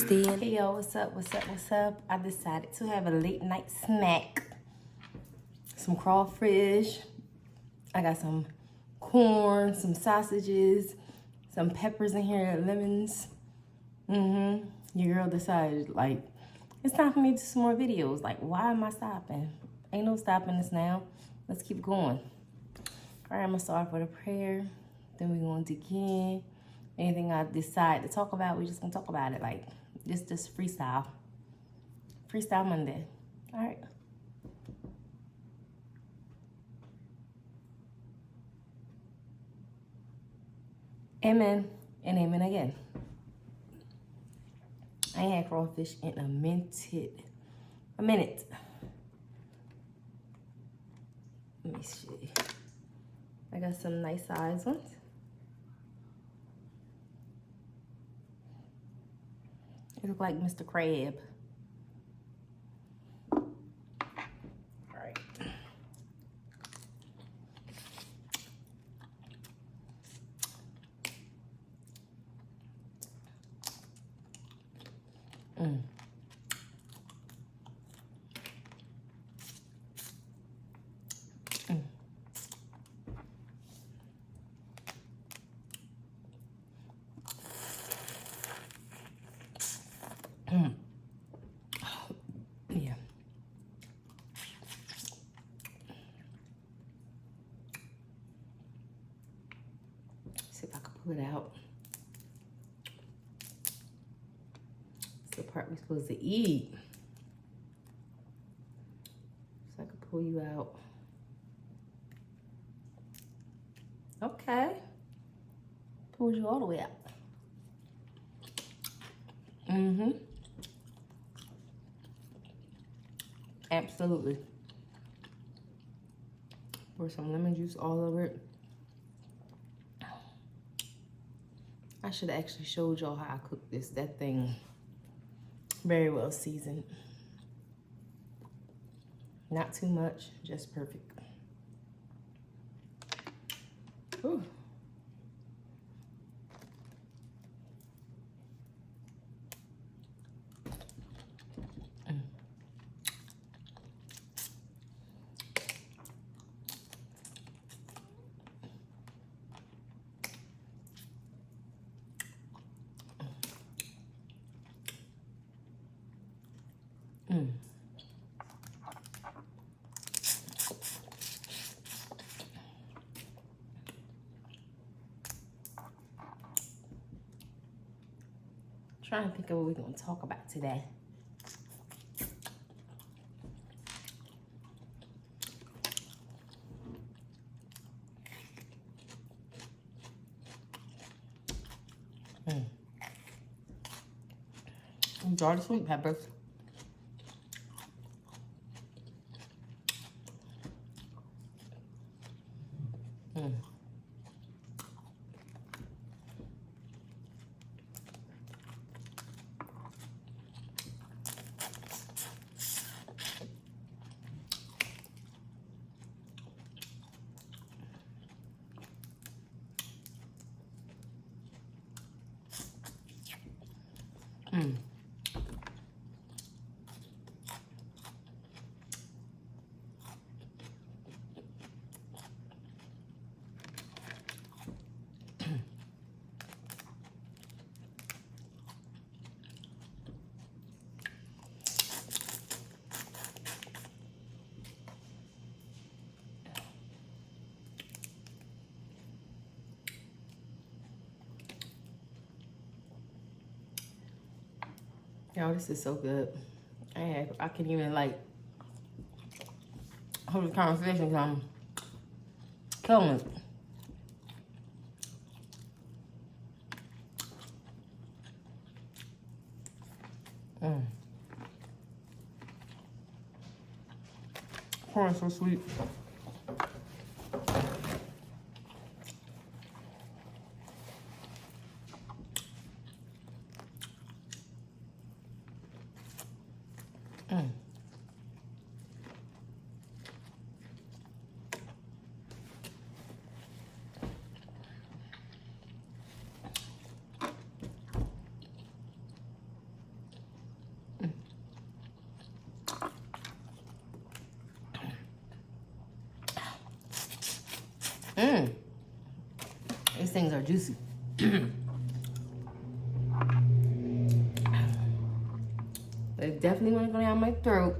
It's the end. Hey y'all, what's up, what's up, what's up? I decided to have a late night snack. Some crawfish. I got some corn, some sausages, some peppers in here, lemons. Your girl decided, like, it's time for me to do some more videos. Like, why am I stopping? Ain't no stopping this now. Let's keep going. All right, I'm gonna start off with a prayer. Then we're gonna dig in. Anything I decide to talk about, we just gonna talk about it. Like, just freestyle. Freestyle Monday. All right. Amen and amen again. I ain't had crawfish in a minute. Let me see. I got some nice size ones. It look like Mr. Crab. All right. Yeah. See if I can pull it out. It's the part we're supposed to eat. So I can pull you out. Okay. Pulled you all the way out. Absolutely. Pour some lemon juice all over it. I should have actually showed y'all how I cook this. That thing, very well seasoned. Not too much, just perfect. Ooh. Trying to think of what we're going to talk about today. Enjoy the sweet peppers. Yo, this is so good. I can even like hold the conversation because I'm killing it. Corn is so sweet. These things are juicy. They definitely want to go down my throat.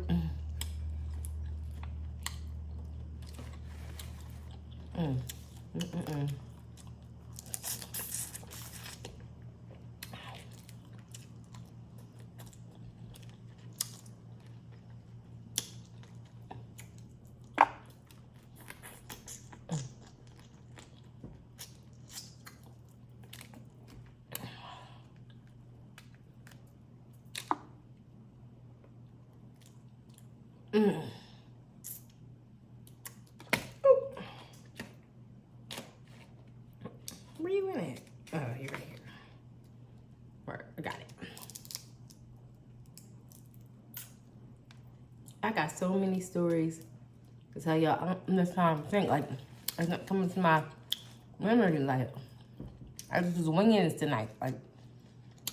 Where you in at? Oh, you're right here. Right, I got it. I got so many stories to tell y'all. I'm just trying to think, like, it's not coming to my memory. Like, I was just winging this tonight. Like,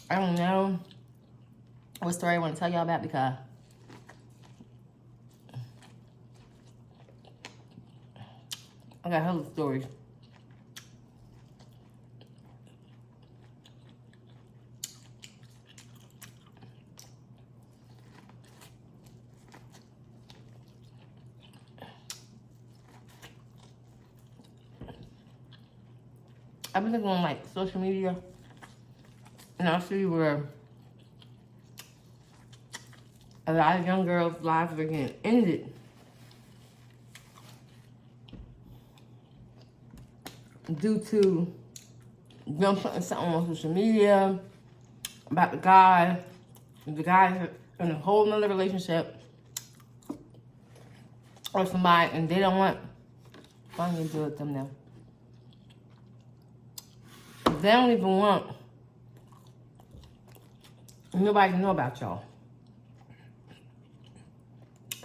I don't know what story I want to tell y'all about because I got hella stories. I've been looking on like social media and I see where a lot of young girls' lives are getting ended due to them putting something on social media about the guy in a whole nother relationship or somebody, and they don't want. I'm gonna do it with them now. They don't even want nobody to know about y'all.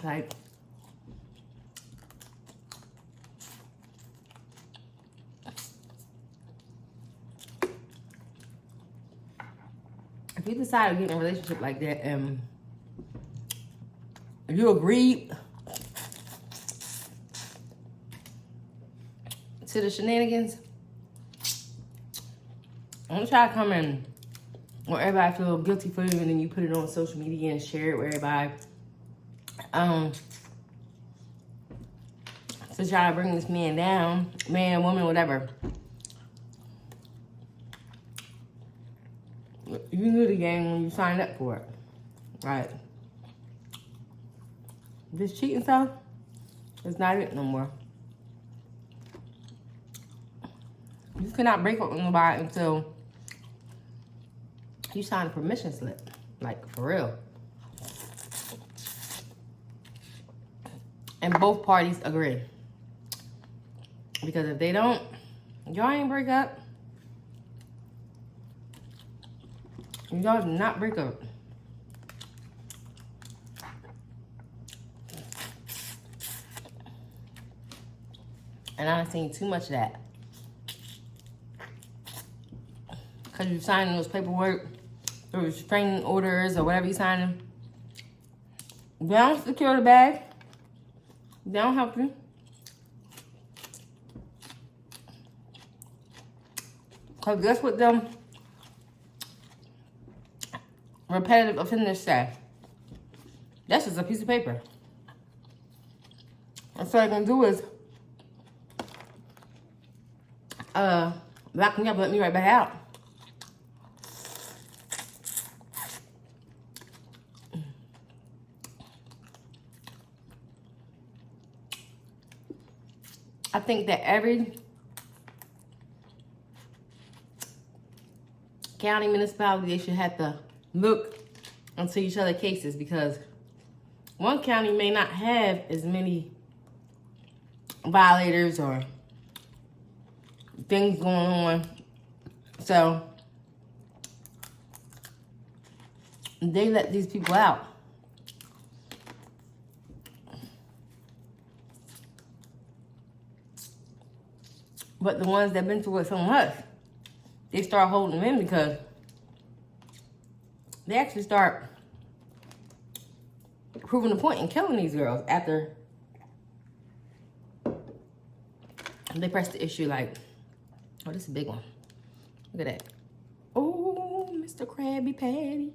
Like, if you decide to get in a relationship like that and you agreed to the shenanigans, don't try to come in where everybody feel guilty for you and then you put it on social media and share it with everybody. To try to bring this man down, man, woman, whatever. You knew the game when you signed up for it, right? This cheating stuff, it's not it no more. You cannot break up with nobody until you sign a permission slip, like for real. And both parties agree. Because if they don't, y'all ain't break up. Y'all do not break up. And I've seen too much of that. Because you're signing those paperwork, or restraining orders, or whatever you're signing. They don't secure the bag. They don't help you. Because guess what them repetitive offenders say? That's just a piece of paper. And so they're going to do is lock me up and let me right back out. I think that every county municipality, they should have to look into each other's cases, because one county may not have as many violators or things going on. So they let these people out. But the ones that been through it so much, they start holding them in because they actually start proving the point and killing these girls after they press the issue like, oh, this is a big one. Look at that. Oh, Mr. Krabby Patty.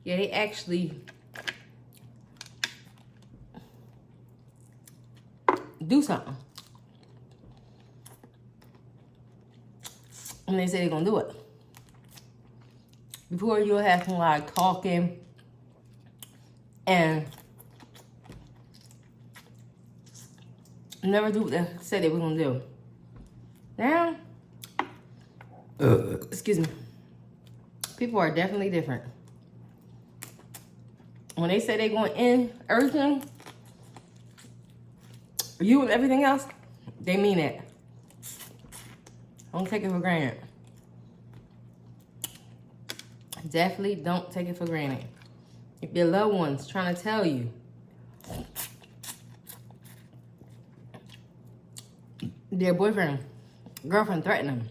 Yeah, they actually do something. And they say they're gonna do it. Before you'll have some like talking and never do what they said they were gonna do. Now, excuse me, people are definitely different. When they say they're going to end everything, you and everything else, they mean it. Don't take it for granted. Definitely don't take it for granted. If your loved one's trying to tell you their boyfriend, girlfriend threatened them,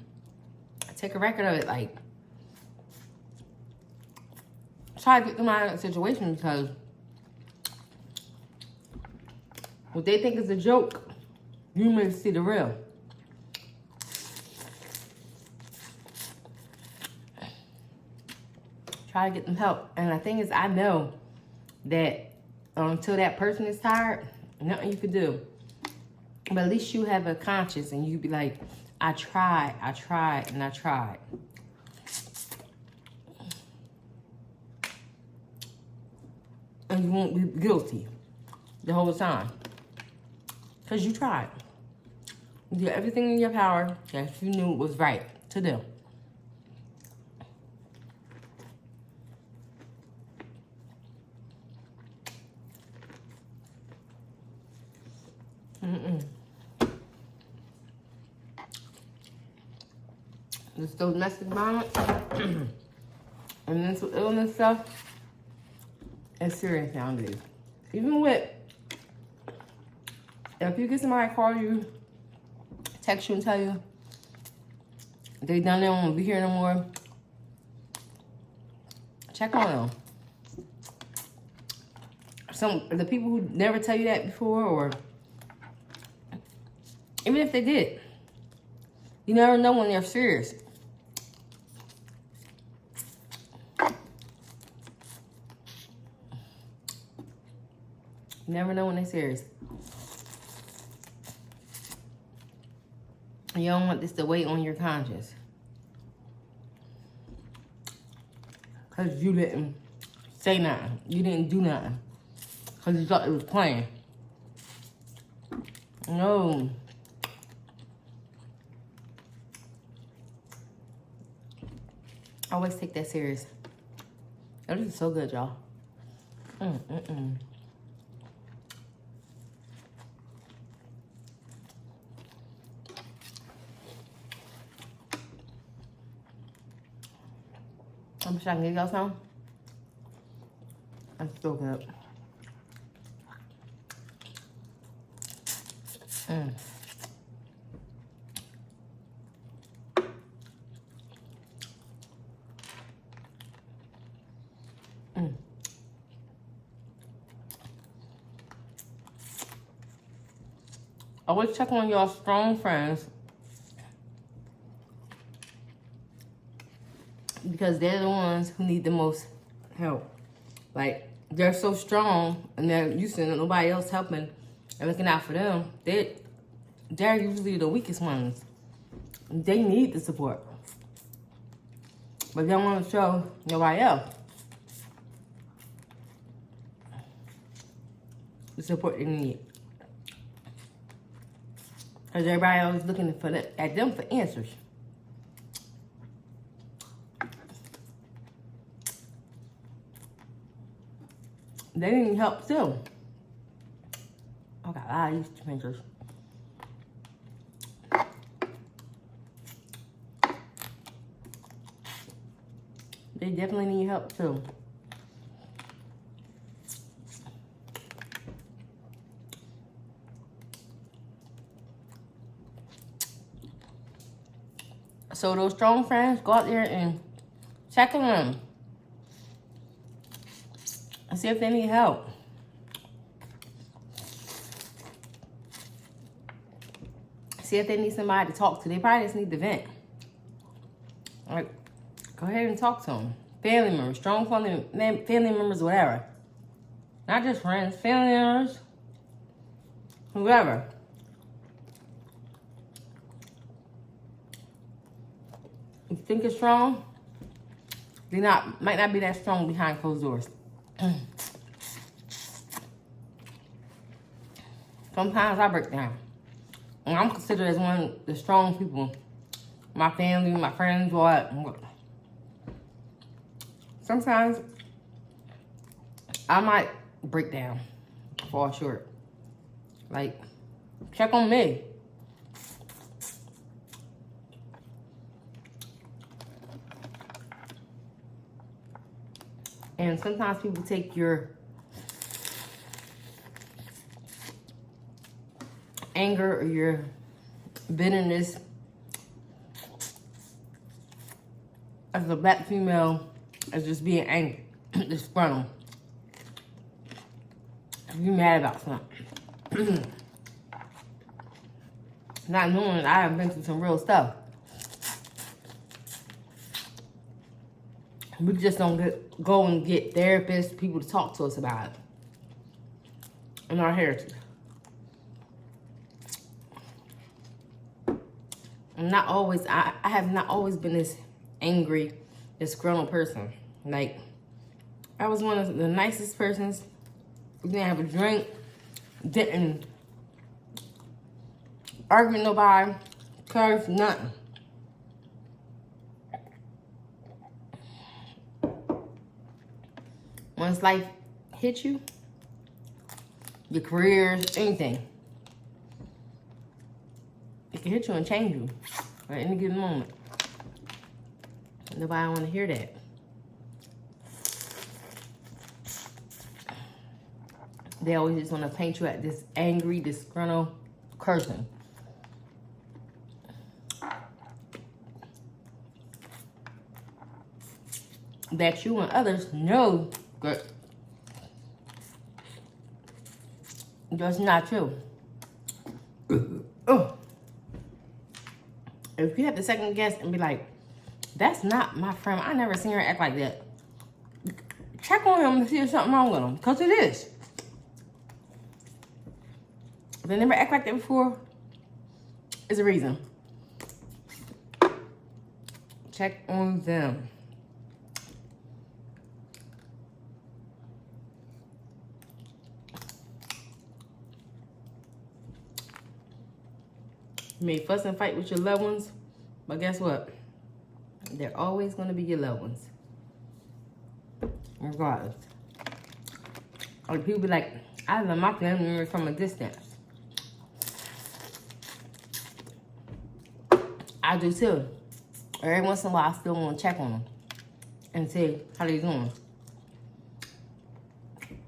take a record of it. Like, try to get them out of that situation, because what they think is a joke, you may see the real. Try to get them help. And the thing is, I know that until that person is tired, nothing you can do. But at least you have a conscience and you be like, I tried, and I tried. And you won't be guilty the whole time. Because you tried. You did everything in your power that you knew was right to do. Just those domestic violence and mental illness stuff is serious nowadays. Even with, if you get somebody call you, text you and tell you they done, they don't want to be here no more, check on them. The people who never tell you that before, or even if they did, you never know when they're serious. You never know when they're serious. You don't want this to weigh on your conscience. Because you didn't say nothing. You didn't do nothing. Because you thought it was playing. No. Always take that serious. Oh, this is so good, y'all. I wish I can give y'all some. That's so good. Always check on your strong friends, because they're the ones who need the most help. Like, they're so strong and they're used to nobody else helping and looking out for them. They're usually the weakest ones. They need the support, but they don't want to show nobody else the support they need. Because everybody else looking at them for answers. They need help too. I got a lot of these tomatoes. They definitely need help too. So those strong friends, go out there and check on them and see if they need help. See see if they need somebody to talk to. They probably just need to vent. Like, go ahead and talk to them. Family members, strong family members, whatever. Not just friends, family members, whoever. You think it's strong? They might not be that strong behind closed doors. Sometimes I break down. And I'm considered as one of the strong people. My family, my friends, what. Sometimes I might break down, fall short. Like, check on me. And sometimes people take your anger or your bitterness as a black female as just being angry, disgruntled. You mad about something. Not knowing that I have been through some real stuff. We just don't go and get therapists, people to talk to us about it. In our heritage. I have not always been this angry, disgruntled person. Like, I was one of the nicest persons. We didn't have a drink, didn't argue with nobody, curse, nothing. Once life hits you, your career, anything, it can hit you and change you at any given moment. Nobody want to hear that. They always just want to paint you as this angry, disgruntled person. That you and others know that that's not true. If you have to second guess and be like, that's not my friend, I never seen her act like that. Check on him to see if something wrong with him, because it is. If they never act like that before, there's a reason. Check on them. You may fuss and fight with your loved ones, but guess what? They're always going to be your loved ones. Regardless. Or people be like, I love my family members from a distance. I do too. Every once in a while, I still want to check on them and see how they doing.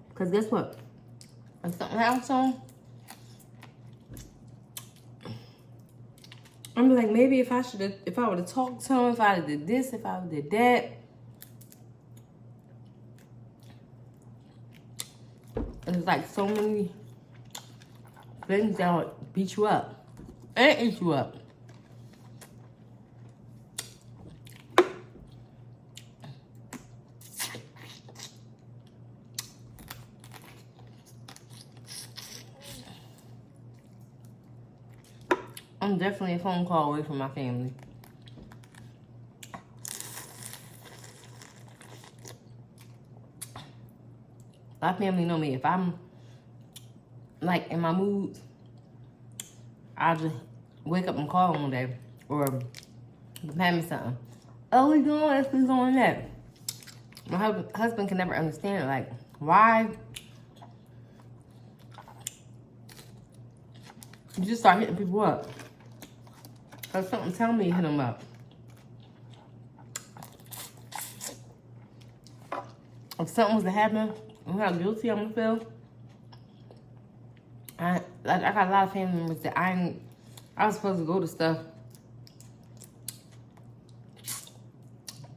Because guess what? If something happens to them, I'm like, maybe if I would have talked to him, if I did this, if I did that. There's like so many things that would beat you up and eat you up. I'm definitely a phone call away from my family. My family know me. If I'm like in my mood, I'll just wake up and call them one day. Or hand me something. Oh, we doing this, we doing that. My husband can never understand, like, why you just start hitting people up. Because something tell me to hit them up. If something was to happen, and how guilty I'm gonna feel. I got a lot of family members that I was supposed to go to stuff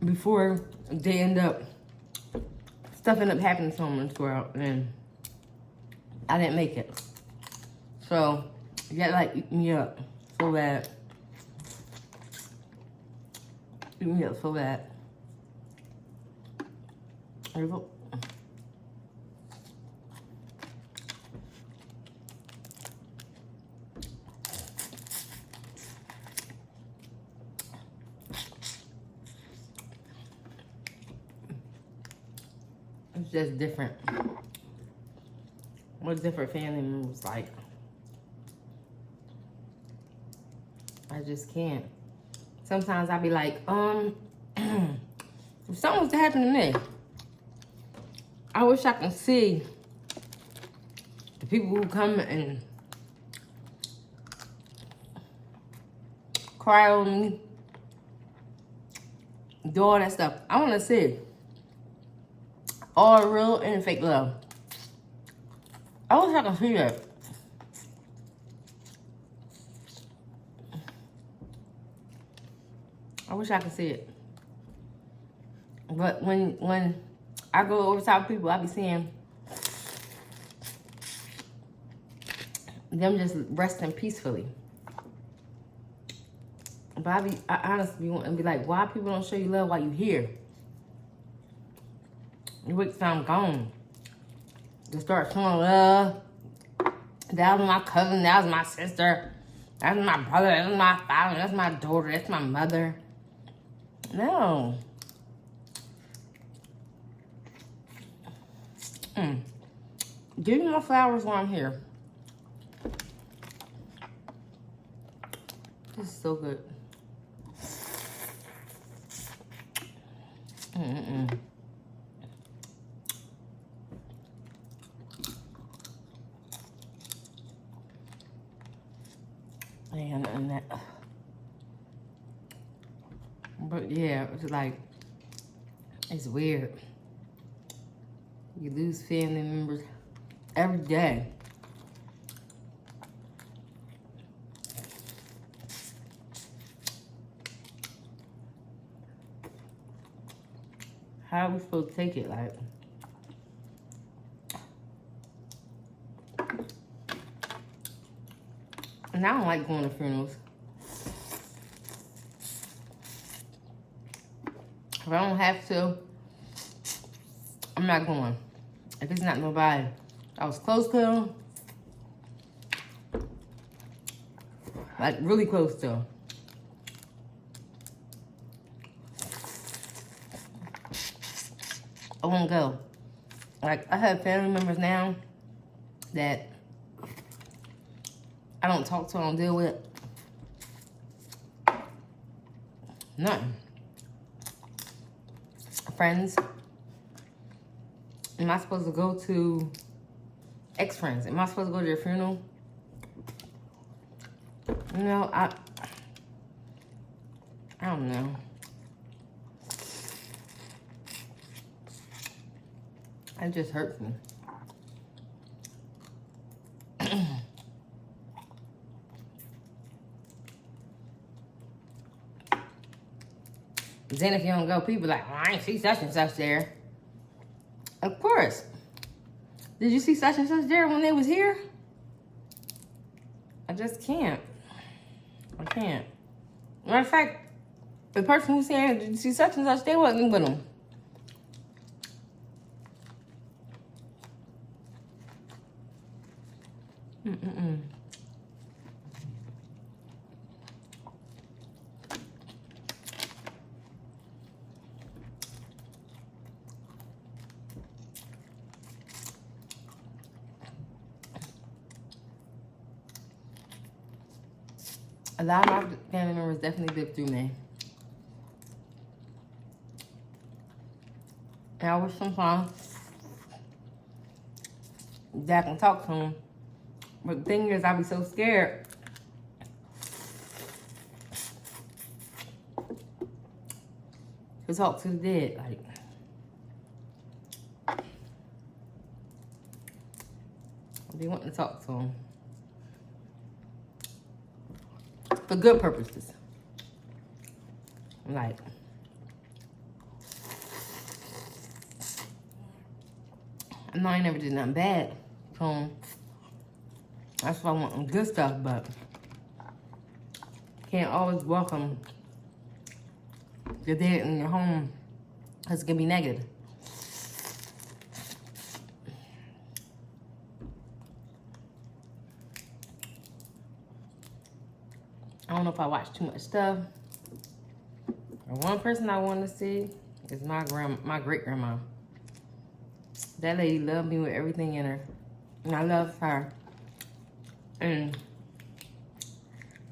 before stuff ended up happening to them in this world, and I didn't make it. So, you gotta like eat me up. so bad. You feel so bad. There you go. It's just different. What different family members like. I just can't. Sometimes I be like, if something was to happen to me, I wish I could see the people who come and cry on me, do all that stuff. I want to see all real and fake love. I wish I could see that. I wish I could see it. But when I go over top of people, I be seeing them just resting peacefully. But I honestly want to be like, why people don't show you love while you here? You wait till I'm gone. Just start showing love. That was my cousin, that was my sister, that's my brother, that's my father, that's my daughter, that's my mother. No. Give me my flowers while I'm here. This is so good. And that. But yeah, it's like, it's weird. You lose family members every day. How are we supposed to take it? Like, and I don't like going to funerals. If I don't have to, I'm not going. If it's not nobody I was close to, like really close to, I won't go. Like, I have family members now that I don't talk to, I don't deal with. Nothing. Friends. Am I supposed to go to ex-friends? Am I supposed to go to their funeral? You know, I don't know. It just hurts me. Then if you don't go, people like, well, I ain't see such and such there. Of course. Did you see such and such there when they was here? I just can't. I can't. Matter of fact, the person who's saying, did you see such and such, they wasn't with them. A lot of my family members definitely lived through me. And I wish sometimes that I can talk to them. But the thing is, I be so scared to talk to the dead. Like, I be wanting to talk to them. For good purposes. Like, I know I never did nothing bad. So that's why I want good stuff, but Can't always welcome your dad in your home because it can be negative. I don't know if I watch too much stuff. And one person I want to see is my great grandma. That lady loved me with everything in her, and I love her. And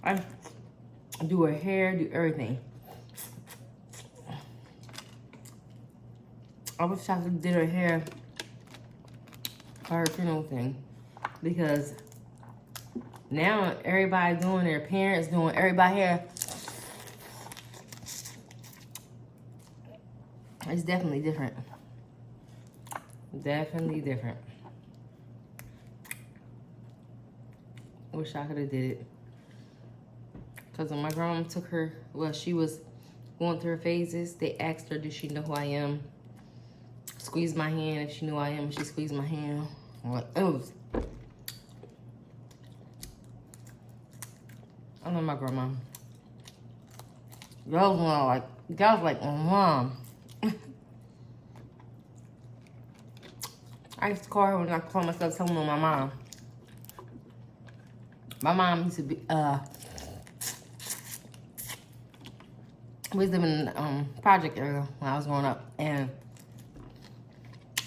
I do her hair, do everything. I wish I did her hair for her funeral thing, because now everybody doing, their parents doing, everybody hair. It's definitely different. Definitely different. Wish I could have did it. Because when my grandma took her, well, she was going through her phases, they asked her, did she know who I am? Squeeze my hand if she knew who I am. She squeezed my hand. It was, I love my grandma. That was like my mom. I used to call her when I call myself someone with my mom. My mom used to be, we was living in the project area when I was growing up, and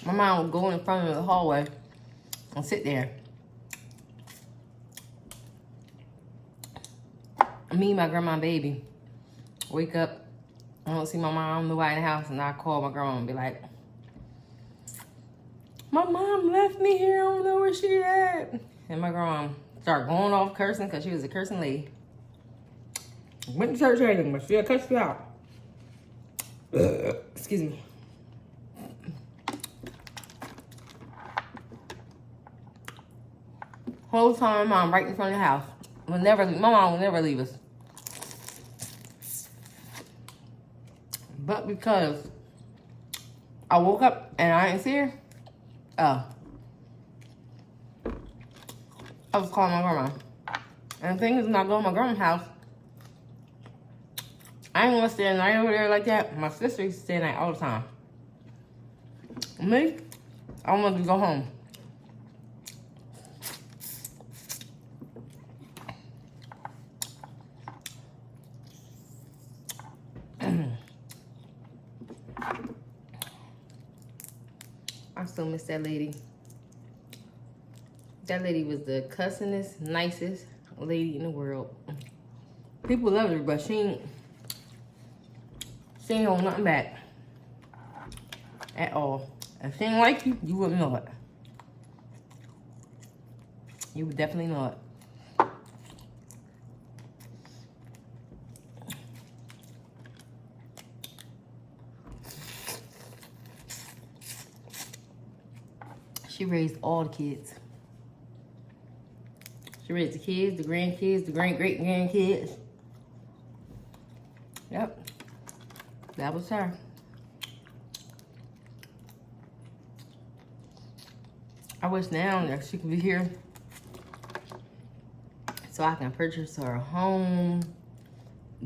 my mom would go in front of the hallway and sit there. Me, my grandma, and baby, wake up, I don't see my mom, nobody in the house, and I call my grandma and be like, my mom left me here, I don't know where she at. And my grandma started going off cursing because she was a cursing lady. Went to church hating, but she'll cuss you out. Excuse me. Whole time, my mom right in front of the house. My mom will never leave us. But because I woke up and I didn't see her, I was calling my grandma. And the thing is, when I go to my grandma's house, I ain't want to stay the night over there like that. My sister used to stay the night all the time. Me, I wanted to go home. I still miss that lady. That lady was the cussingest, nicest lady in the world. People loved her, but she ain't hold nothing back at all. If she didn't like you, you wouldn't know it. You would definitely know it. She raised all the kids. She raised the kids, the grandkids, the great-great-grandkids. Yep. That was her. I wish now that she could be here so I can purchase her a home,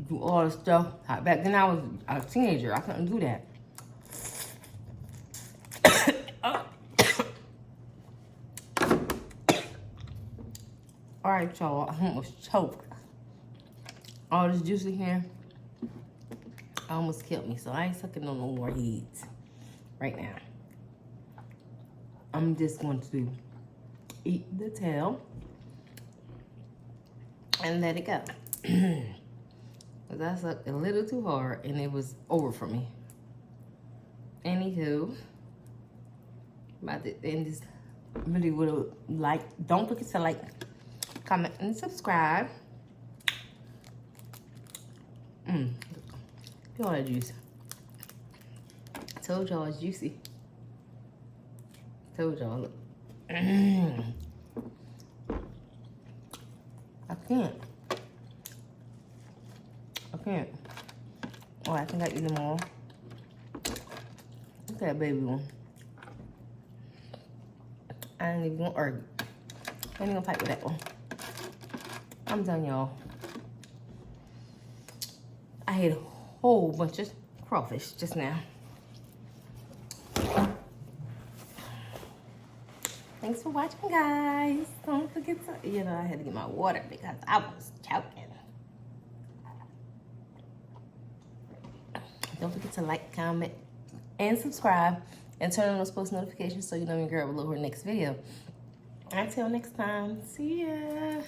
do all the stuff. Back then I was a teenager. I couldn't do that. All right, y'all, I almost choked. All this juice in here almost killed me, so I ain't sucking on no more heads right now. I'm just going to eat the tail and let it go. Because I sucked a little too hard and it was over for me. Anywho, about to end this video with a like. Don't forget to like, comment, and subscribe. Feel all that juice. Told y'all it's juicy. Told y'all, look. I can't. Oh, I think I eat them all. Look at that baby one. I ain't even gonna argue. I ain't gonna fight with that one. I'm done, y'all. I ate a whole bunch of crawfish just now. Thanks for watching, guys. Don't forget to, you know, I had to get my water because I was choking. Don't forget to like, comment, and subscribe, and turn on those post notifications so you know when your girl will upload her next video. Until next time, see ya.